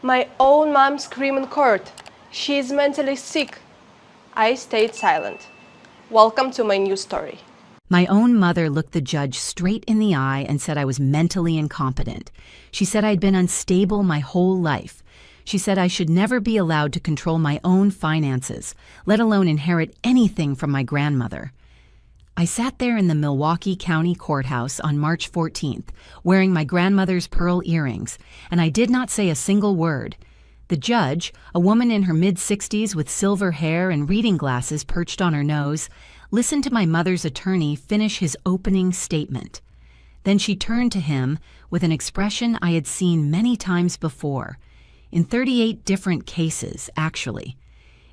My own mom screamed in court. She is mentally sick. I stayed silent. Welcome to my new story. My own mother looked the judge straight in the eye and said I was mentally incompetent. She said I'd been unstable my whole life. She said I should never be allowed to control my own finances, let alone inherit anything from my grandmother. I sat there in the Milwaukee County Courthouse on March 14th, wearing my grandmother's pearl earrings, and I did not say a single word. The judge, a woman in her mid-60s with silver hair and reading glasses perched on her nose, listened to my mother's attorney finish his opening statement. Then she turned to him with an expression I had seen many times before, in 38 different cases, actually.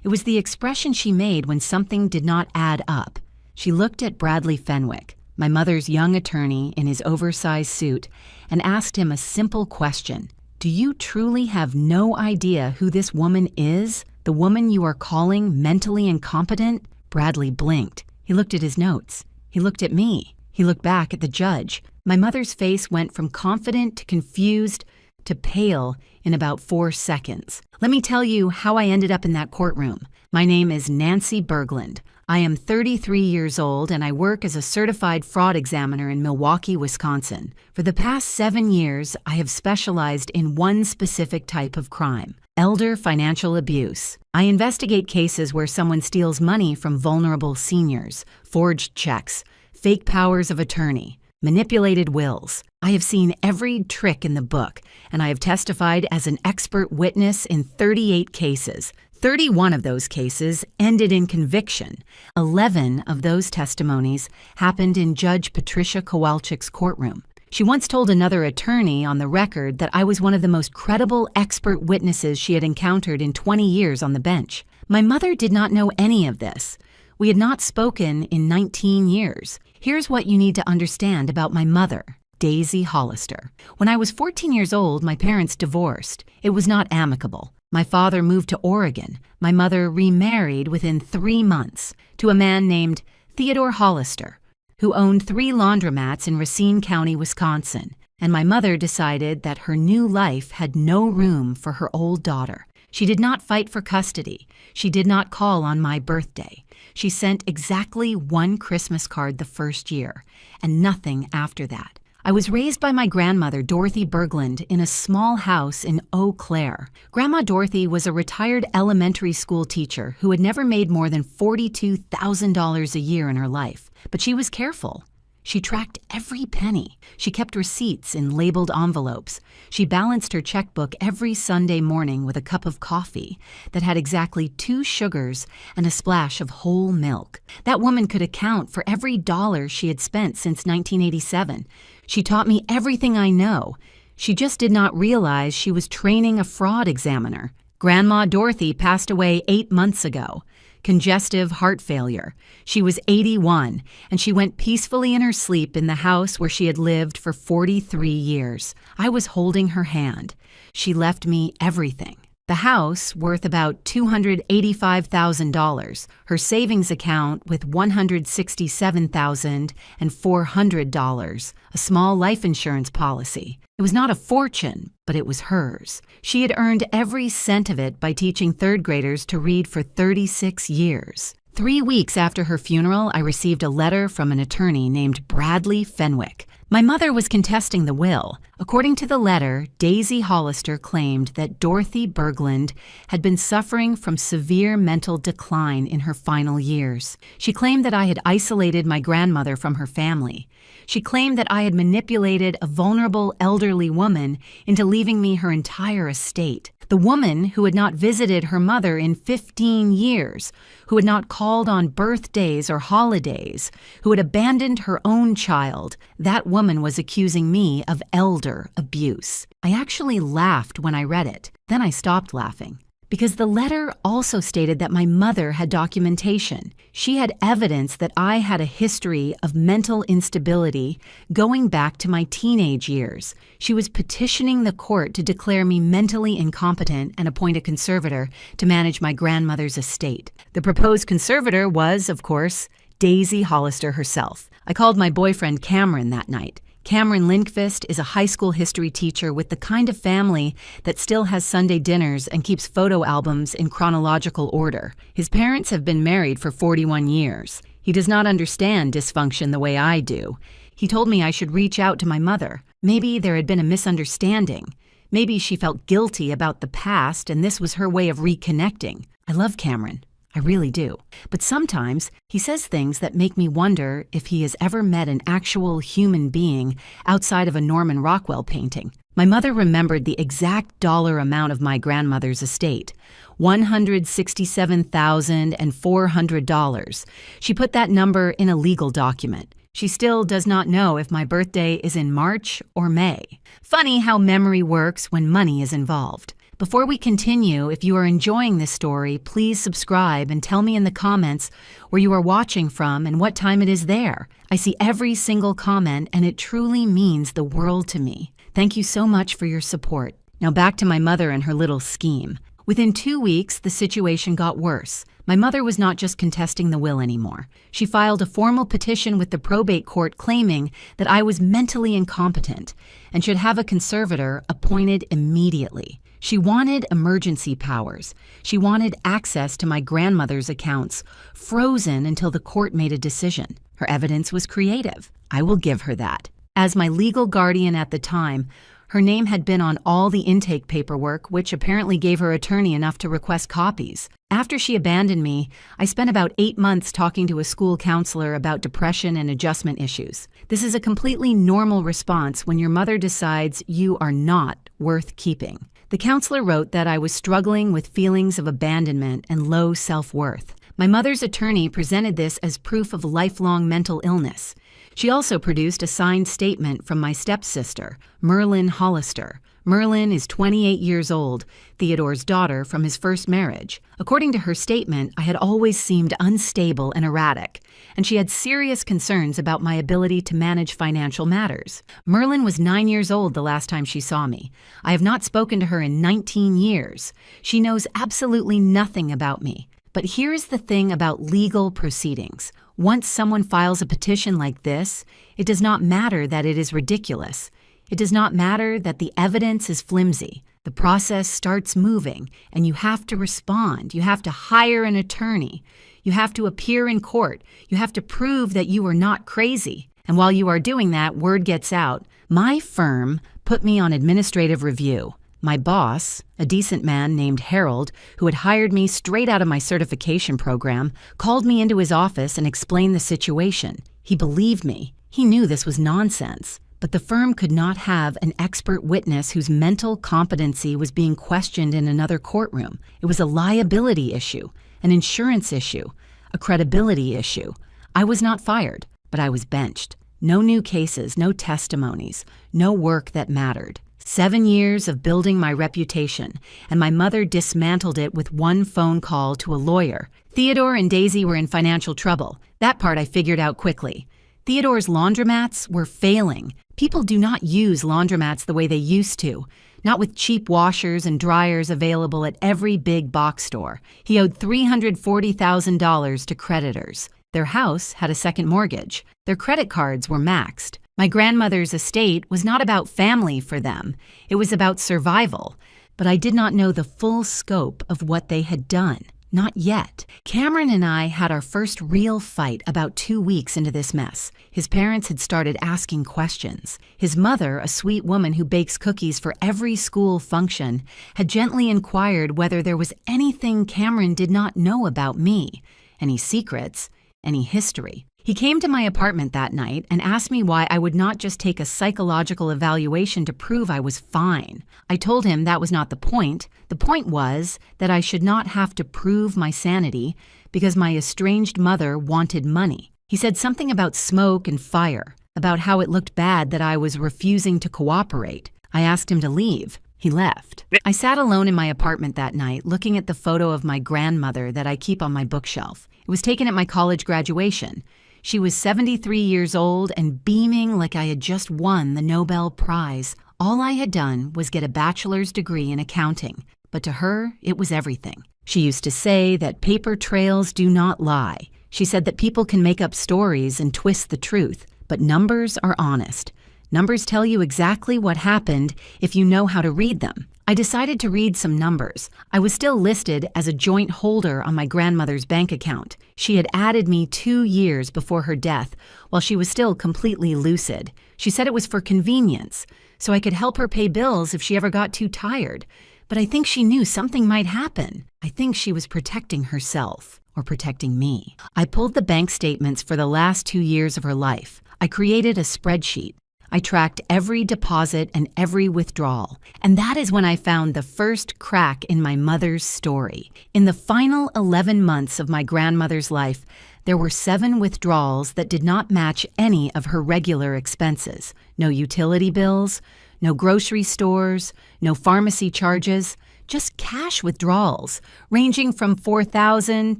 It was the expression she made when something did not add up. She looked at Bradley Fenwick, my mother's young attorney in his oversized suit, and asked him a simple question. Do you truly have no idea who this woman is? The woman you are calling mentally incompetent? Bradley blinked. He looked at his notes. He looked at me. He looked back at the judge. My mother's face went from confident to confused to pale in about 4 seconds. Let me tell you how I ended up in that courtroom. My name is Nancy Berglund. I am 33 years old and I work as a certified fraud examiner in Milwaukee, Wisconsin. For the past 7 years, I have specialized in one specific type of crime: elder financial abuse. I investigate cases where someone steals money from vulnerable seniors, forged checks, fake powers of attorney, manipulated wills. I have seen every trick in the book, and I have testified as an expert witness in 38 cases. 31 of those cases ended in conviction. 11 of those testimonies happened in Judge Patricia Kowalczyk's courtroom. She once told another attorney on the record that I was one of the most credible expert witnesses she had encountered in 20 years on the bench. My mother did not know any of this. We had not spoken in 19 years. Here's what you need to understand about my mother, Daisy Hollister. When I was 14 years old, my parents divorced. It was not amicable. My father moved to Oregon. My mother remarried within 3 months to a man named Theodore Hollister, who owned 3 laundromats in Racine County, Wisconsin. And my mother decided that her new life had no room for her old daughter. She did not fight for custody. She did not call on my birthday. She sent exactly 1 Christmas card the first year, and nothing after that. I was raised by my grandmother, Dorothy Berglund, in a small house in Eau Claire. Grandma Dorothy was a retired elementary school teacher who had never made more than $42,000 a year in her life. But she was careful. She tracked every penny. She kept receipts in labeled envelopes. She balanced her checkbook every Sunday morning with a cup of coffee that had exactly 2 sugars and a splash of whole milk. That woman could account for every dollar she had spent since 1987. She taught me everything I know. She just did not realize she was training a fraud examiner. Grandma Dorothy passed away 8 months ago. Congestive heart failure. She was 81, and she went peacefully in her sleep in the house where she had lived for 43 years. I was holding her hand. She left me everything. The house, worth about $285,000, her savings account with $167,400, a small life insurance policy. It was not a fortune, but it was hers. She had earned every cent of it by teaching 3rd graders to read for 36 years. 3 weeks after her funeral, I received a letter from an attorney named Bradley Fenwick. My mother was contesting the will. According to the letter, Daisy Hollister claimed that Dorothy Berglund had been suffering from severe mental decline in her final years. She claimed that I had isolated my grandmother from her family. She claimed that I had manipulated a vulnerable elderly woman into leaving me her entire estate. The woman who had not visited her mother in 15 years, who had not called on birthdays or holidays, who had abandoned her own child, that woman was accusing me of elder abuse. I actually laughed when I read it. Then I stopped laughing, because the letter also stated that my mother had documentation. She had evidence that I had a history of mental instability going back to my teenage years. She was petitioning the court to declare me mentally incompetent and appoint a conservator to manage my grandmother's estate. The proposed conservator was, of course, Daisy Hollister herself. I called my boyfriend Cameron that night. Cameron Lindqvist is a high school history teacher with the kind of family that still has Sunday dinners and keeps photo albums in chronological order. His parents have been married for 41 years. He does not understand dysfunction the way I do. He told me I should reach out to my mother. Maybe there had been a misunderstanding. Maybe she felt guilty about the past and this was her way of reconnecting. I love Cameron. I really do. But sometimes he says things that make me wonder if he has ever met an actual human being outside of a Norman Rockwell painting. My mother remembered the exact dollar amount of my grandmother's estate, $167,400. She put that number in a legal document. She still does not know if my birthday is in March or May. Funny how memory works when money is involved. Before we continue, if you are enjoying this story, please subscribe and tell me in the comments where you are watching from and what time it is there. I see every single comment and it truly means the world to me. Thank you so much for your support. Now back to my mother and her little scheme. Within 2 weeks, the situation got worse. My mother was not just contesting the will anymore. She filed a formal petition with the probate court claiming that I was mentally incompetent and should have a conservator appointed immediately. She wanted emergency powers. She wanted access to my grandmother's accounts, frozen until the court made a decision. Her evidence was creative. I will give her that. As my legal guardian at the time, her name had been on all the intake paperwork, which apparently gave her attorney enough to request copies. After she abandoned me, I spent about 8 months talking to a school counselor about depression and adjustment issues. This is a completely normal response when your mother decides you are not worth keeping. The counselor wrote that I was struggling with feelings of abandonment and low self-worth. My mother's attorney presented this as proof of lifelong mental illness. She also produced a signed statement from my stepsister, Merlin Hollister. Merlin is 28 years old, Theodore's daughter from his first marriage. According to her statement, I had always seemed unstable and erratic, and she had serious concerns about my ability to manage financial matters. Merlin was 9 years old the last time she saw me. I have not spoken to her in 19 years. She knows absolutely nothing about me. But here is the thing about legal proceedings. Once someone files a petition like this, it does not matter that it is ridiculous. It does not matter that the evidence is flimsy. The process starts moving, and you have to respond. You have to hire an attorney. You have to appear in court. You have to prove that you are not crazy. And while you are doing that, word gets out. My firm put me on administrative review. My boss, a decent man named Harold, who had hired me straight out of my certification program, called me into his office and explained the situation. He believed me. He knew this was nonsense. But the firm could not have an expert witness whose mental competency was being questioned in another courtroom. It was a liability issue, an insurance issue, a credibility issue. I was not fired, but I was benched. No new cases, no testimonies, no work that mattered. 7 years of building my reputation, and my mother dismantled it with one phone call to a lawyer. Theodore and Daisy were in financial trouble. That part I figured out quickly. Theodore's laundromats were failing. People do not use laundromats the way they used to, not with cheap washers and dryers available at every big box store. He owed $340,000 to creditors. Their house had a second mortgage. Their credit cards were maxed. My grandmother's estate was not about family for them. It was about survival. But I did not know the full scope of what they had done. Not yet. Cameron and I had our first real fight about 2 weeks into this mess. His parents had started asking questions. His mother, a sweet woman who bakes cookies for every school function, had gently inquired whether there was anything Cameron did not know about me, any secrets, any history. He came to my apartment that night and asked me why I would not just take a psychological evaluation to prove I was fine. I told him that was not the point. The point was that I should not have to prove my sanity because my estranged mother wanted money. He said something about smoke and fire, about how it looked bad that I was refusing to cooperate. I asked him to leave. He left. I sat alone in my apartment that night, looking at the photo of my grandmother that I keep on my bookshelf. It was taken at my college graduation. She was 73 years old and beaming like I had just won the Nobel Prize. All I had done was get a bachelor's degree in accounting, but to her, it was everything. She used to say that paper trails do not lie. She said that people can make up stories and twist the truth, but numbers are honest. Numbers tell you exactly what happened if you know how to read them. I decided to read some numbers. I was still listed as a joint holder on my grandmother's bank account. She had added me 2 years before her death, while she was still completely lucid. She said it was for convenience, so I could help her pay bills if she ever got too tired. But I think she knew something might happen. I think she was protecting herself, or protecting me. I pulled the bank statements for the last 2 years of her life. I created a spreadsheet. I tracked every deposit and every withdrawal, and that is when I found the first crack in my mother's story. In the final 11 months of my grandmother's life, there were 7 withdrawals that did not match any of her regular expenses. No utility bills, no grocery stores, no pharmacy charges, just cash withdrawals, ranging from $4,000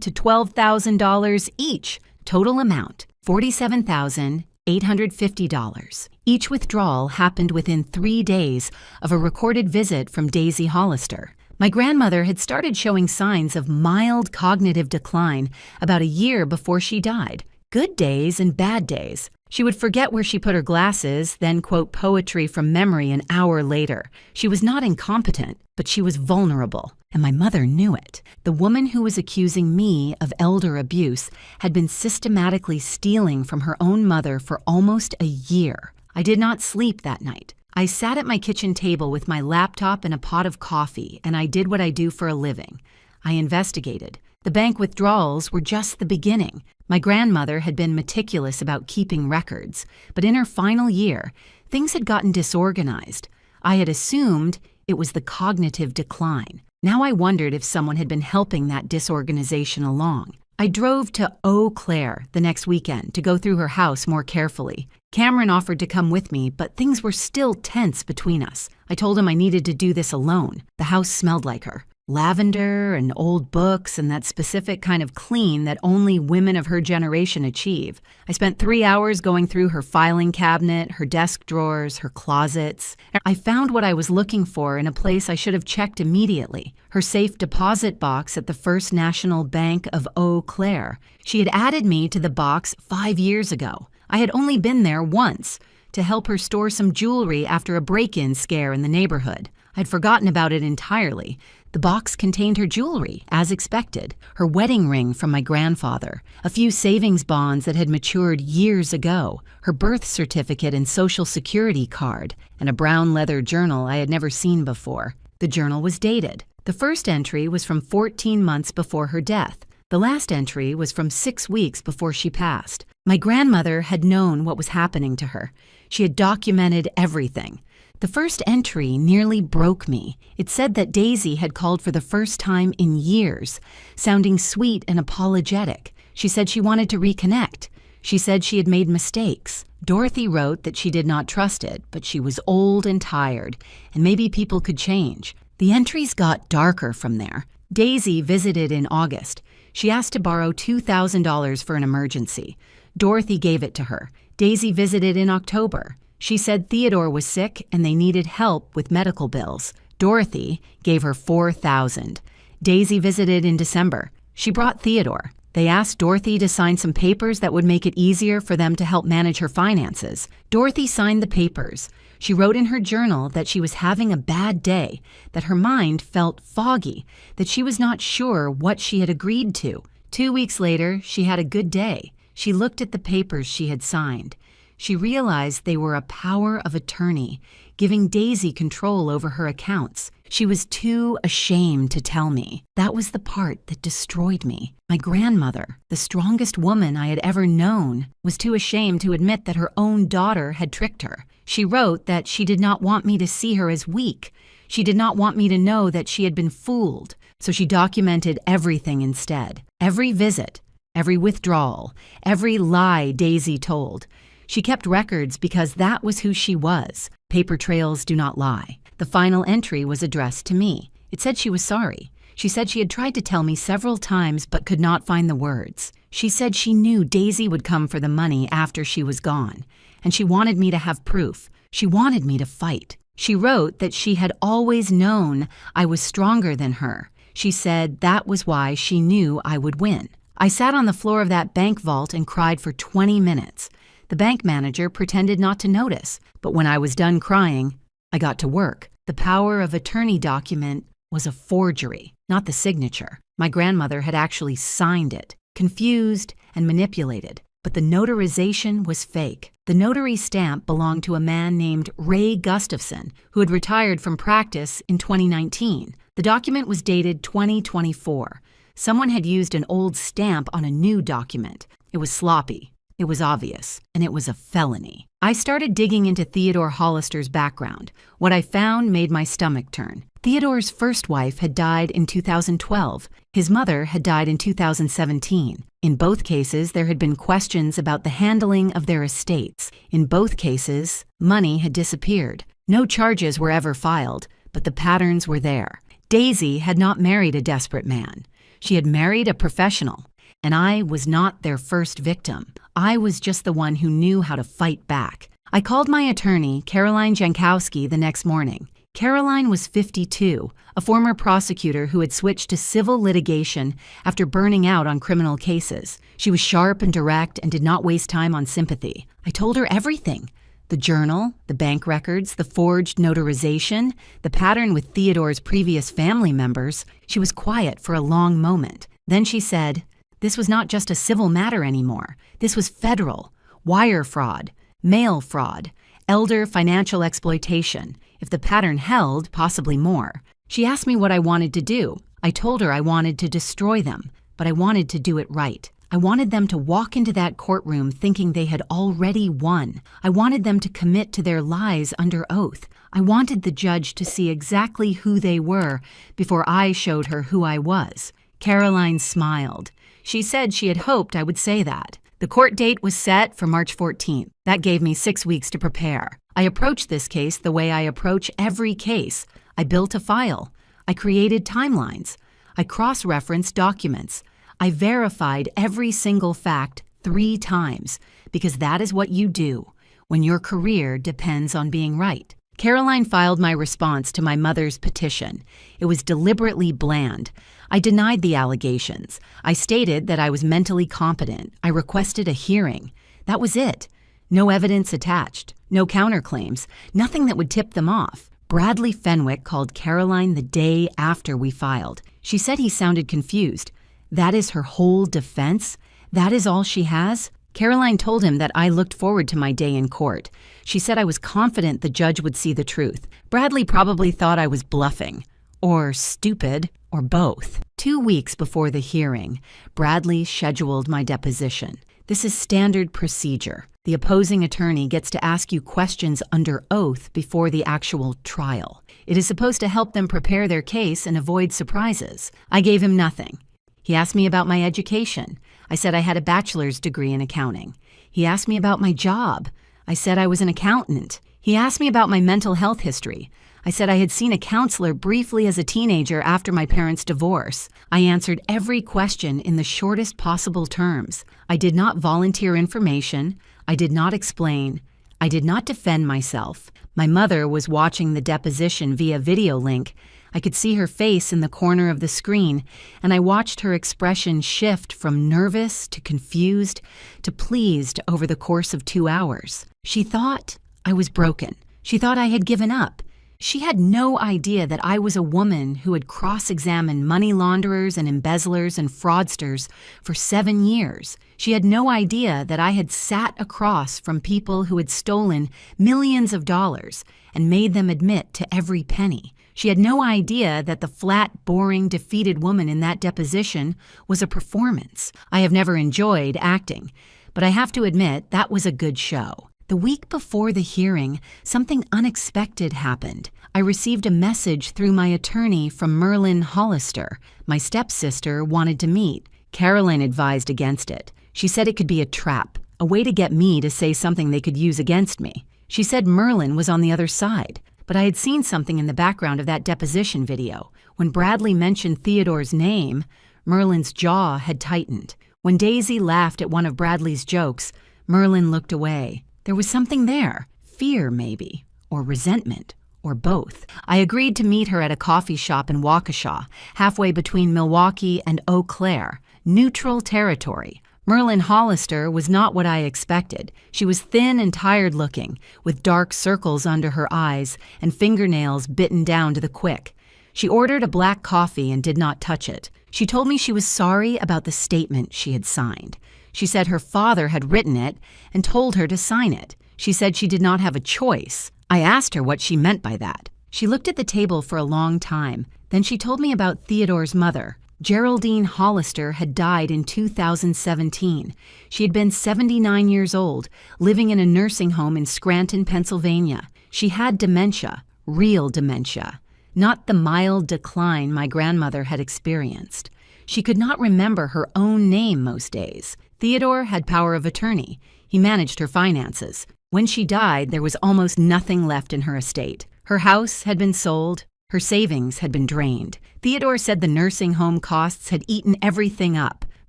to $12,000 each. Total amount, $47,850. Each withdrawal happened within 3 days of a recorded visit from Daisy Hollister. My grandmother had started showing signs of mild cognitive decline about a year before she died. Good days and bad days. She would forget where she put her glasses, then quote poetry from memory an hour later. She was not incompetent, but she was vulnerable, and my mother knew it. The woman who was accusing me of elder abuse had been systematically stealing from her own mother for almost a year. I did not sleep that night. I sat at my kitchen table with my laptop and a pot of coffee, and I did what I do for a living. I investigated. The bank withdrawals were just the beginning. My grandmother had been meticulous about keeping records, but in her final year, things had gotten disorganized. I had assumed it was the cognitive decline. Now I wondered if someone had been helping that disorganization along. I drove to Eau Claire the next weekend to go through her house more carefully. Cameron offered to come with me, but things were still tense between us. I told him I needed to do this alone. The house smelled like her. Lavender and old books and that specific kind of clean that only women of her generation achieve. I spent 3 hours going through her filing cabinet, her desk drawers, her closets. I found what I was looking for in a place I should have checked immediately: her safe deposit box at the First National Bank of Eau Claire. She had added me to the box 5 years ago. I had only been there once to help her store some jewelry after a break-in scare in the neighborhood. I'd forgotten about it entirely. The box contained her jewelry, as expected, her wedding ring from my grandfather, a few savings bonds that had matured years ago, her birth certificate and Social Security card, and a brown leather journal I had never seen before. The journal was dated. The first entry was from 14 months before her death. The last entry was from 6 weeks before she passed. My grandmother had known what was happening to her. She had documented everything. The first entry nearly broke me. It said that Daisy had called for the first time in years, sounding sweet and apologetic. She said she wanted to reconnect. She said she had made mistakes. Dorothy wrote that she did not trust it, but she was old and tired, and maybe people could change. The entries got darker from there. Daisy visited in August. She asked to borrow $2,000 for an emergency. Dorothy gave it to her. Daisy visited in October. She said Theodore was sick and they needed help with medical bills. Dorothy gave her $4,000. Daisy visited in December. She brought Theodore. They asked Dorothy to sign some papers that would make it easier for them to help manage her finances. Dorothy signed the papers. She wrote in her journal that she was having a bad day, that her mind felt foggy, that she was not sure what she had agreed to. 2 weeks later, she had a good day. She looked at the papers she had signed. She realized they were a power of attorney, giving Daisy control over her accounts. She was too ashamed to tell me. That was the part that destroyed me. My grandmother, the strongest woman I had ever known, was too ashamed to admit that her own daughter had tricked her. She wrote that she did not want me to see her as weak. She did not want me to know that she had been fooled, so she documented everything instead. Every visit, every withdrawal, every lie Daisy told. She kept records because that was who she was. Paper trails do not lie. The final entry was addressed to me. It said she was sorry. She said she had tried to tell me several times but could not find the words. She said she knew Daisy would come for the money after she was gone, and she wanted me to have proof. She wanted me to fight. She wrote that she had always known I was stronger than her. She said that was why she knew I would win. I sat on the floor of that bank vault and cried for 20 minutes. The bank manager pretended not to notice, but when I was done crying, I got to work. The power of attorney document was a forgery, not the signature. My grandmother had actually signed it, confused and manipulated, but the notarization was fake. The notary stamp belonged to a man named Ray Gustafson, who had retired from practice in 2019. The document was dated 2024. Someone had used an old stamp on a new document. It was sloppy. It was obvious, and it was a felony. I started digging into Theodore Hollister's background. What I found made my stomach turn. Theodore's first wife had died in 2012. His mother had died in 2017. In both cases, there had been questions about the handling of their estates. In both cases, money had disappeared. No charges were ever filed, but the patterns were there. Daisy had not married a desperate man. She had married a professional. And I was not their first victim. I was just the one who knew how to fight back. I called my attorney, Caroline Jankowski, the next morning. Caroline was 52, a former prosecutor who had switched to civil litigation after burning out on criminal cases. She was sharp and direct and did not waste time on sympathy. I told her everything. The journal, the bank records, the forged notarization, the pattern with Theodore's previous family members. She was quiet for a long moment. Then she said, "This was not just a civil matter anymore. This was federal. Wire fraud, mail fraud, elder financial exploitation. If the pattern held, possibly more." She asked me what I wanted to do. I told her I wanted to destroy them, but I wanted to do it right. I wanted them to walk into that courtroom thinking they had already won. I wanted them to commit to their lies under oath. I wanted the judge to see exactly who they were before I showed her who I was. Caroline smiled. She said she had hoped I would say that. The court date was set for March 14th. That gave me 6 weeks to prepare. I approached this case the way I approach every case. I built a file. I created timelines. I cross-referenced documents. I verified every single fact 3 times, because that is what you do when your career depends on being right. Caroline filed my response to my mother's petition. It was deliberately bland. I denied the allegations. I stated that I was mentally competent. I requested a hearing. That was it. No evidence attached. No counterclaims. Nothing that would tip them off. Bradley Fenwick called Caroline the day after we filed. She said he sounded confused. That is her whole defense? That is all she has? Caroline told him that I looked forward to my day in court. She said I was confident the judge would see the truth. Bradley probably thought I was bluffing. Or stupid. Or both. 2 weeks before the hearing, Bradley scheduled my deposition. This is standard procedure. The opposing attorney gets to ask you questions under oath before the actual trial. It is supposed to help them prepare their case and avoid surprises. I gave him nothing. He asked me about my education. I said I had a bachelor's degree in accounting. He asked me about my job. I said I was an accountant. He asked me about my mental health history. I said I had seen a counselor briefly as a teenager after my parents' divorce. I answered every question in the shortest possible terms. I did not volunteer information. I did not explain. I did not defend myself. My mother was watching the deposition via video link. I could see her face in the corner of the screen, and I watched her expression shift from nervous to confused to pleased over the course of 2 hours. She thought I was broken. She thought I had given up. She had no idea that I was a woman who had cross-examined money launderers and embezzlers and fraudsters for 7 years. She had no idea that I had sat across from people who had stolen millions of dollars and made them admit to every penny. She had no idea that the flat, boring, defeated woman in that deposition was a performance. I have never enjoyed acting, but I have to admit that was a good show. The week before the hearing, something unexpected happened. I received a message through my attorney from Merlin Hollister. My stepsister wanted to meet. Caroline advised against it. She said it could be a trap, a way to get me to say something they could use against me. She said Merlin was on the other side, but I had seen something in the background of that deposition video. When Bradley mentioned Theodore's name, Merlin's jaw had tightened. When Daisy laughed at one of Bradley's jokes, Merlin looked away. There was something there. Fear, maybe. Or resentment. Or both. I agreed to meet her at a coffee shop in Waukesha, halfway between Milwaukee and Eau Claire. Neutral territory. Merlin Hollister was not what I expected. She was thin and tired-looking, with dark circles under her eyes and fingernails bitten down to the quick. She ordered a black coffee and did not touch it. She told me she was sorry about the statement she had signed. She said her father had written it and told her to sign it. She said she did not have a choice. I asked her what she meant by that. She looked at the table for a long time. Then she told me about Theodore's mother. Geraldine Hollister had died in 2017. She had been 79 years old, living in a nursing home in Scranton, Pennsylvania. She had dementia, real dementia, not the mild decline my grandmother had experienced. She could not remember her own name most days. Theodore had power of attorney. He managed her finances. When she died, there was almost nothing left in her estate. Her house had been sold. Her savings had been drained. Theodore said the nursing home costs had eaten everything up.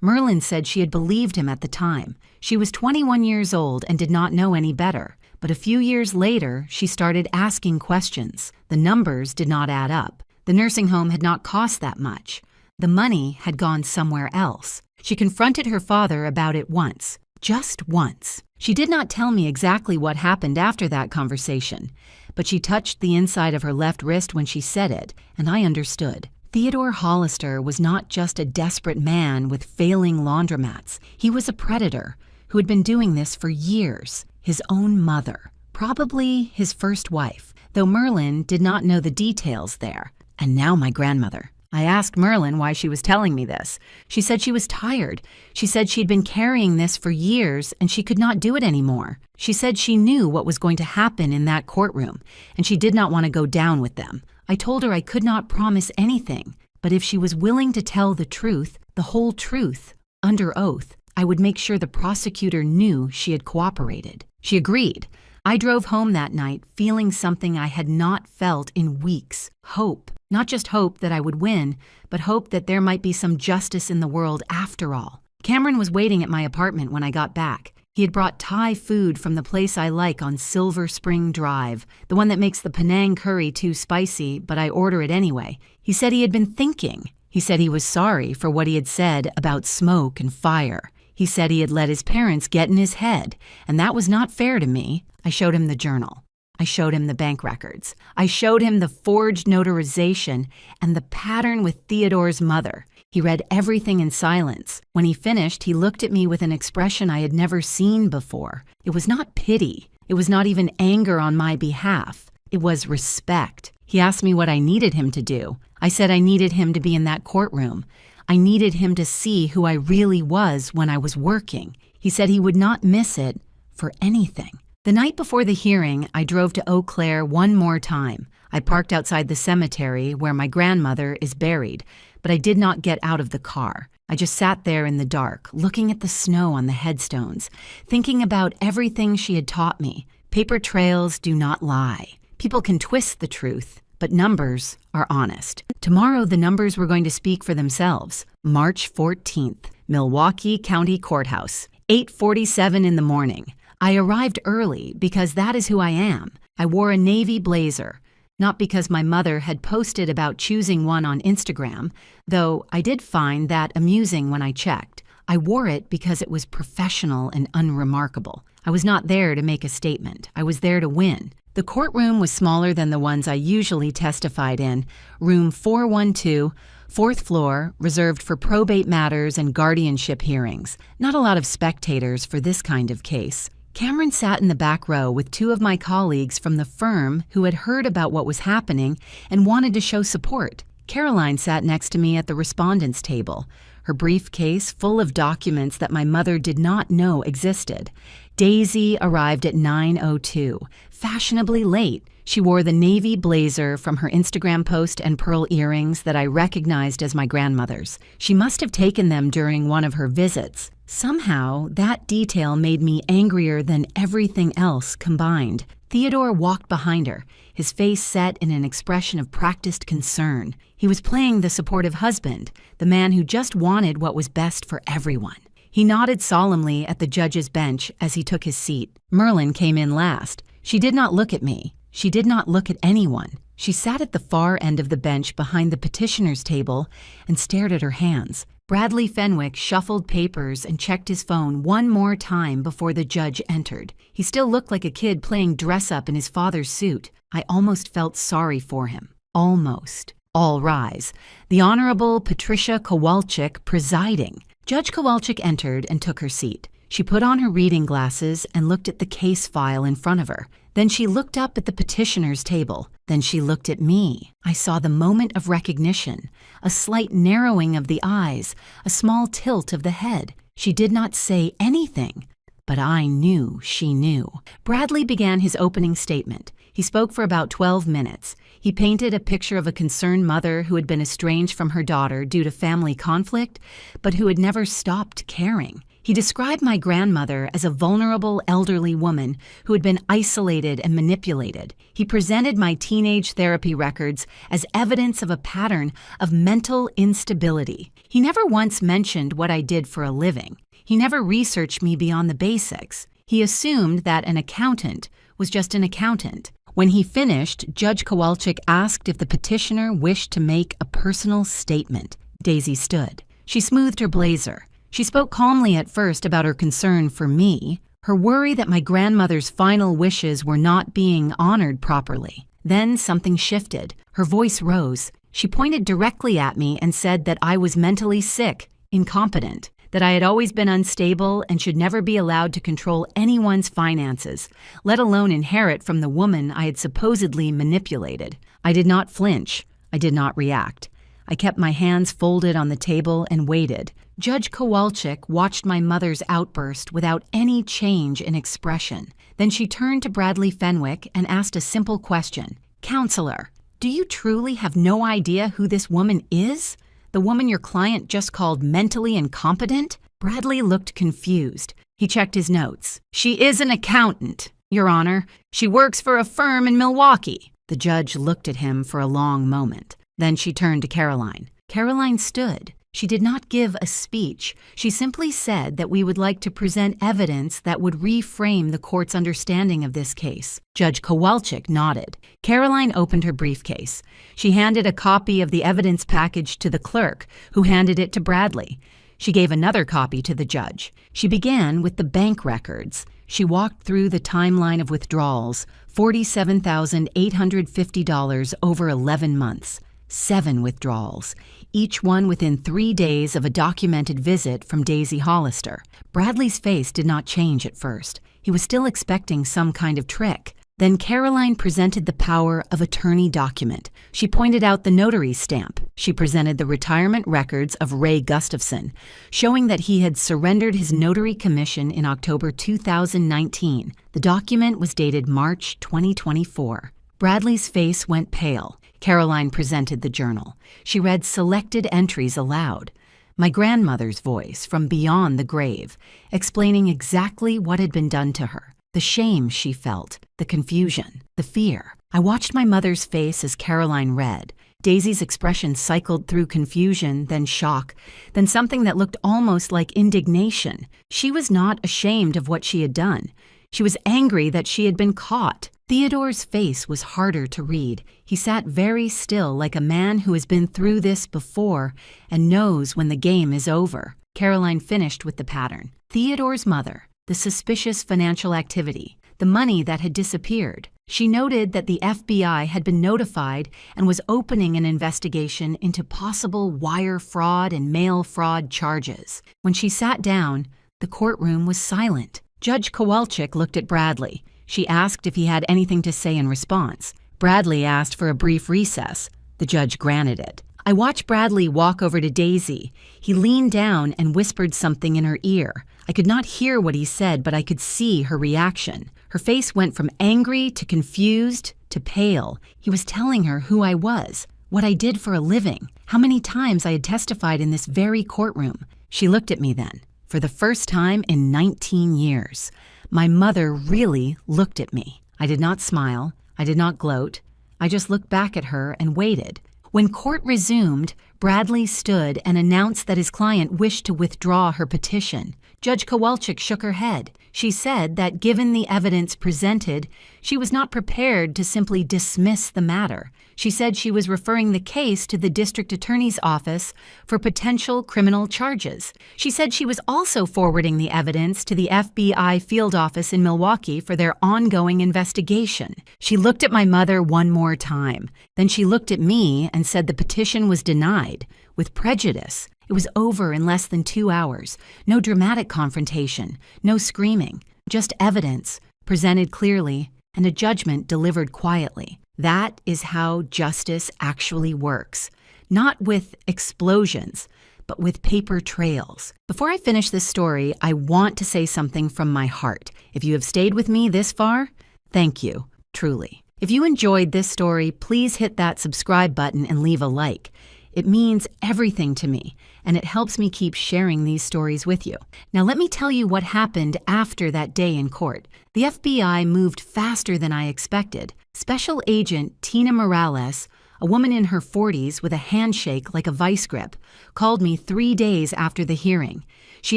Merlin said she had believed him at the time. She was 21 years old and did not know any better. But a few years later, she started asking questions. The numbers did not add up. The nursing home had not cost that much. The money had gone somewhere else. She confronted her father about it once. Just once. She did not tell me exactly what happened after that conversation, but she touched the inside of her left wrist when she said it, and I understood. Theodore Hollister was not just a desperate man with failing laundromats. He was a predator who had been doing this for years. His own mother, probably his first wife, though Merlin did not know the details there. And now my grandmother. I asked Merlin why she was telling me this. She said she was tired. She said she'd been carrying this for years and she could not do it anymore. She said she knew what was going to happen in that courtroom, and she did not want to go down with them. I told her I could not promise anything, but if she was willing to tell the truth, the whole truth, under oath, I would make sure the prosecutor knew she had cooperated. She agreed. I drove home that night feeling something I had not felt in weeks. Hope. Not just hope that I would win, but hope that there might be some justice in the world after all. Cameron was waiting at my apartment when I got back. He had brought Thai food from the place I like on Silver Spring Drive, the one that makes the Penang curry too spicy, but I order it anyway. He said he had been thinking. He said he was sorry for what he had said about smoke and fire. He said he had let his parents get in his head, and that was not fair to me. I showed him the journal. I showed him the bank records. I showed him the forged notarization and the pattern with Theodore's mother. He read everything in silence. When he finished, he looked at me with an expression I had never seen before. It was not pity. It was not even anger on my behalf. It was respect. He asked me what I needed him to do. I said I needed him to be in that courtroom. I needed him to see who I really was when I was working. He said he would not miss it for anything. The night before the hearing, I drove to Eau Claire one more time. I parked outside the cemetery where my grandmother is buried, but I did not get out of the car. I just sat there in the dark, looking at the snow on the headstones, thinking about everything she had taught me. Paper trails do not lie. People can twist the truth, but numbers are honest. Tomorrow, the numbers were going to speak for themselves. March 14th, Milwaukee County Courthouse, 8:47 in the morning. I arrived early because that is who I am. I wore a navy blazer, not because my mother had posted about choosing one on Instagram, though I did find that amusing when I checked. I wore it because it was professional and unremarkable. I was not there to make a statement. I was there to win. The courtroom was smaller than the ones I usually testified in. Room 412, fourth floor, reserved for probate matters and guardianship hearings. Not a lot of spectators for this kind of case. Cameron sat in the back row with two of my colleagues from the firm who had heard about what was happening and wanted to show support. Caroline sat next to me at the respondents' table, her briefcase full of documents that my mother did not know existed. Daisy arrived at 9:02, fashionably late. She wore the navy blazer from her Instagram post and pearl earrings that I recognized as my grandmother's. She must have taken them during one of her visits. Somehow, that detail made me angrier than everything else combined. Theodore walked behind her, his face set in an expression of practiced concern. He was playing the supportive husband, the man who just wanted what was best for everyone. He nodded solemnly at the judge's bench as he took his seat. Merlin came in last. She did not look at me. She did not look at anyone. She sat at the far end of the bench behind the petitioner's table and stared at her hands. Bradley Fenwick shuffled papers and checked his phone one more time before the judge entered. He still looked like a kid playing dress-up in his father's suit. I almost felt sorry for him. Almost. All rise. The Honorable Patricia Kowalczyk presiding. Judge Kowalczyk entered and took her seat. She put on her reading glasses and looked at the case file in front of her. Then she looked up at the petitioner's table. Then she looked at me. I saw the moment of recognition, a slight narrowing of the eyes, a small tilt of the head. She did not say anything, but I knew she knew. Bradley began his opening statement. He spoke for about 12 minutes. He painted a picture of a concerned mother who had been estranged from her daughter due to family conflict, but who had never stopped caring. He described my grandmother as a vulnerable elderly woman who had been isolated and manipulated. He presented my teenage therapy records as evidence of a pattern of mental instability. He never once mentioned what I did for a living. He never researched me beyond the basics. He assumed that an accountant was just an accountant. When he finished, Judge Kowalczyk asked if the petitioner wished to make a personal statement. Daisy stood. She smoothed her blazer. She spoke calmly at first about her concern for me, her worry that my grandmother's final wishes were not being honored properly. Then something shifted. Her voice rose. She pointed directly at me and said that I was mentally sick, incompetent, that I had always been unstable and should never be allowed to control anyone's finances, let alone inherit from the woman I had supposedly manipulated. I did not flinch. I did not react. I kept my hands folded on the table and waited. Judge Kowalczyk watched my mother's outburst without any change in expression. Then she turned to Bradley Fenwick and asked a simple question. "Counselor, do you truly have no idea who this woman is? The woman your client just called mentally incompetent?" Bradley looked confused. He checked his notes. "She is an accountant, Your Honor. She works for a firm in Milwaukee." The judge looked at him for a long moment. Then she turned to Caroline. Caroline stood. She did not give a speech. She simply said that we would like to present evidence that would reframe the court's understanding of this case. Judge Kowalczyk nodded. Caroline opened her briefcase. She handed a copy of the evidence package to the clerk, who handed it to Bradley. She gave another copy to the judge. She began with the bank records. She walked through the timeline of withdrawals, $47,850 over 11 months. 7 withdrawals, each one within 3 days of a documented visit from Daisy Hollister. Bradley's face did not change at first. He was still expecting some kind of trick. Then Caroline presented the power of attorney document. She pointed out the notary stamp. She presented the retirement records of Ray Gustafson, showing that he had surrendered his notary commission in October 2019. The document was dated March 2024. Bradley's face went pale. Caroline presented the journal. She read selected entries aloud. My grandmother's voice from beyond the grave, explaining exactly what had been done to her, the shame she felt, the confusion, the fear. I watched my mother's face as Caroline read. Daisy's expression cycled through confusion, then shock, then something that looked almost like indignation. She was not ashamed of what she had done. She was angry that she had been caught. Theodore's face was harder to read. He sat very still, like a man who has been through this before and knows when the game is over. Caroline finished with the pattern. Theodore's mother, the suspicious financial activity, the money that had disappeared. She noted that the FBI had been notified and was opening an investigation into possible wire fraud and mail fraud charges. When she sat down, the courtroom was silent. Judge Kowalczyk looked at Bradley. She asked if he had anything to say in response. Bradley asked for a brief recess. The judge granted it. I watched Bradley walk over to Daisy. He leaned down and whispered something in her ear. I could not hear what he said, but I could see her reaction. Her face went from angry to confused to pale. He was telling her who I was, what I did for a living, how many times I had testified in this very courtroom. She looked at me then, for the first time in 19 years. My mother really looked at me. I did not smile. I did not gloat. I just looked back at her and waited. When court resumed, Bradley stood and announced that his client wished to withdraw her petition. Judge Kowalczyk shook her head. She said that given the evidence presented, she was not prepared to simply dismiss the matter. She said she was referring the case to the district attorney's office for potential criminal charges. She said she was also forwarding the evidence to the FBI field office in Milwaukee for their ongoing investigation. She looked at my mother one more time. Then she looked at me and said the petition was denied, with prejudice. It was over in less than 2 hours. No dramatic confrontation, no screaming, just evidence presented clearly and a judgment delivered quietly. That is how justice actually works. Not with explosions, but with paper trails. Before I finish this story, I want to say something from my heart. If you have stayed with me this far, thank you, truly. If you enjoyed this story, please hit that subscribe button and leave a like. It means everything to me, and it helps me keep sharing these stories with you. Now let me tell you what happened after that day in court. The FBI moved faster than I expected. Special Agent Tina Morales, a woman in her 40s with a handshake like a vice grip, called me 3 days after the hearing. She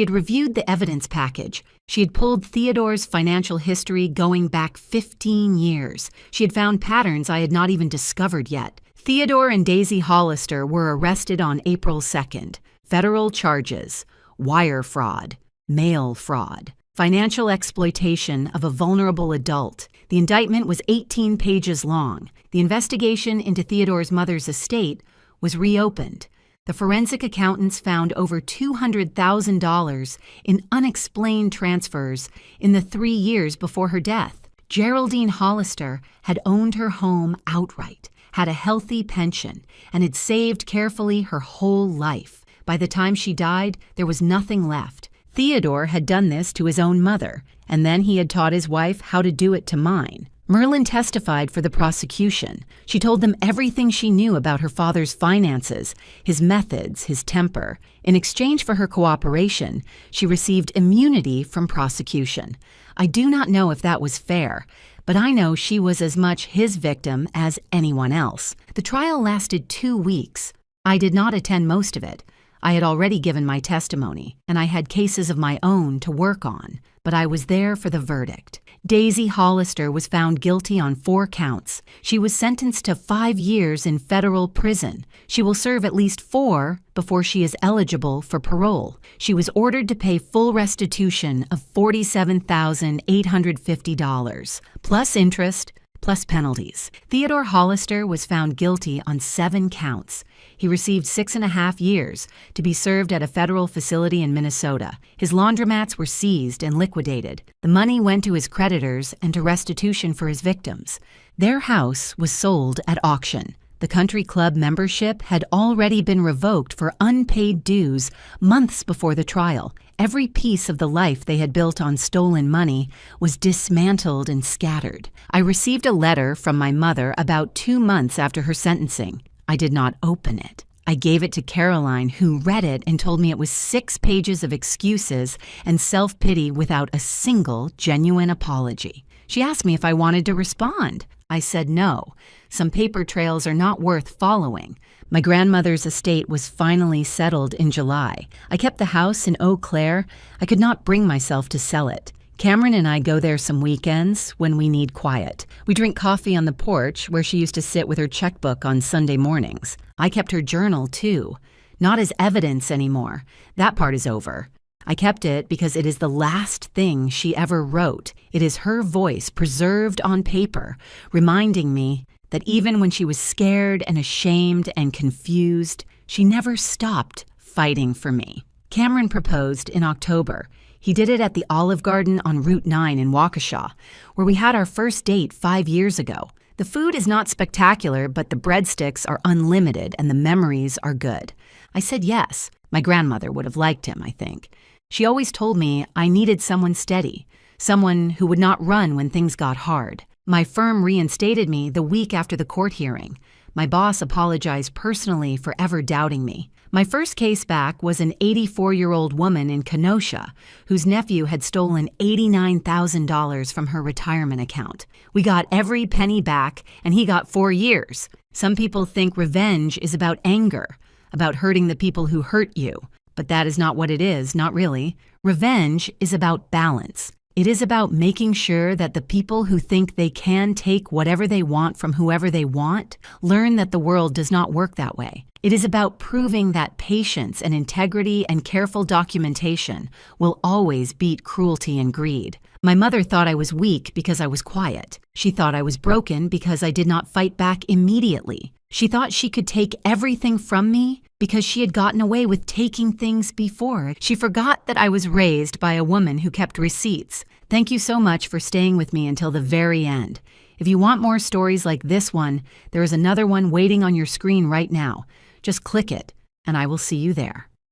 had reviewed the evidence package. She had pulled Theodore's financial history going back 15 years. She had found patterns I had not even discovered yet. Theodore and Daisy Hollister were arrested on April 2nd. Federal charges: wire fraud, mail fraud, financial exploitation of a vulnerable adult. The indictment was 18 pages long. The investigation into Theodore's mother's estate was reopened. The forensic accountants found over $200,000 in unexplained transfers in the 3 years before her death. Geraldine Hollister had owned her home outright, had a healthy pension, and had saved carefully her whole life. By the time she died, there was nothing left. Theodore had done this to his own mother, and then he had taught his wife how to do it to mine. Merlin testified for the prosecution. She told them everything she knew about her father's finances, his methods, his temper. In exchange for her cooperation, she received immunity from prosecution. I do not know if that was fair, but I know she was as much his victim as anyone else. The trial lasted 2 weeks. I did not attend most of it. I had already given my testimony, and I had cases of my own to work on, but I was there for the verdict. Daisy Hollister was found guilty on 4 counts. She was sentenced to 5 years in federal prison. She will serve at least 4 before she is eligible for parole. She was ordered to pay full restitution of $47,850, plus interest, plus penalties. Theodore Hollister was found guilty on 7 counts. He received 6.5 years to be served at a federal facility in Minnesota. His laundromats were seized and liquidated. The money went to his creditors and to restitution for his victims. Their house was sold at auction. The country club membership had already been revoked for unpaid dues months before the trial. Every piece of the life they had built on stolen money was dismantled and scattered. I received a letter from my mother about 2 months after her sentencing. I did not open it. I gave it to Caroline, who read it and told me it was 6 pages of excuses and self-pity without a single genuine apology. She asked me if I wanted to respond. I said no. Some paper trails are not worth following. My grandmother's estate was finally settled in July. I kept the house in Eau Claire. I could not bring myself to sell it. Cameron and I go there some weekends when we need quiet. We drink coffee on the porch where she used to sit with her checkbook on Sunday mornings. I kept her journal too. Not as evidence anymore. That part is over. I kept it because it is the last thing she ever wrote. It is her voice preserved on paper, reminding me that even when she was scared and ashamed and confused, she never stopped fighting for me. Cameron proposed in October. He did it at the Olive Garden on Route 9 in Waukesha, where we had our first date 5 years ago. The food is not spectacular, but the breadsticks are unlimited and the memories are good. I said yes. My grandmother would have liked him, I think. She always told me I needed someone steady, someone who would not run when things got hard. My firm reinstated me the week after the court hearing. My boss apologized personally for ever doubting me. My first case back was an 84-year-old woman in Kenosha whose nephew had stolen $89,000 from her retirement account. We got every penny back, and he got 4 years. Some people think revenge is about anger. about hurting the people who hurt you. But that is not what it is, not really. Revenge is about balance. It is about making sure that the people who think they can take whatever they want from whoever they want learn that the world does not work that way. It is about proving that patience and integrity and careful documentation will always beat cruelty and greed. My mother thought I was weak because I was quiet. She thought I was broken because I did not fight back immediately. She thought she could take everything from me because she had gotten away with taking things before. She forgot that I was raised by a woman who kept receipts. Thank you so much for staying with me until the very end. If you want more stories like this one, there is another one waiting on your screen right now. Just click it, and I will see you there.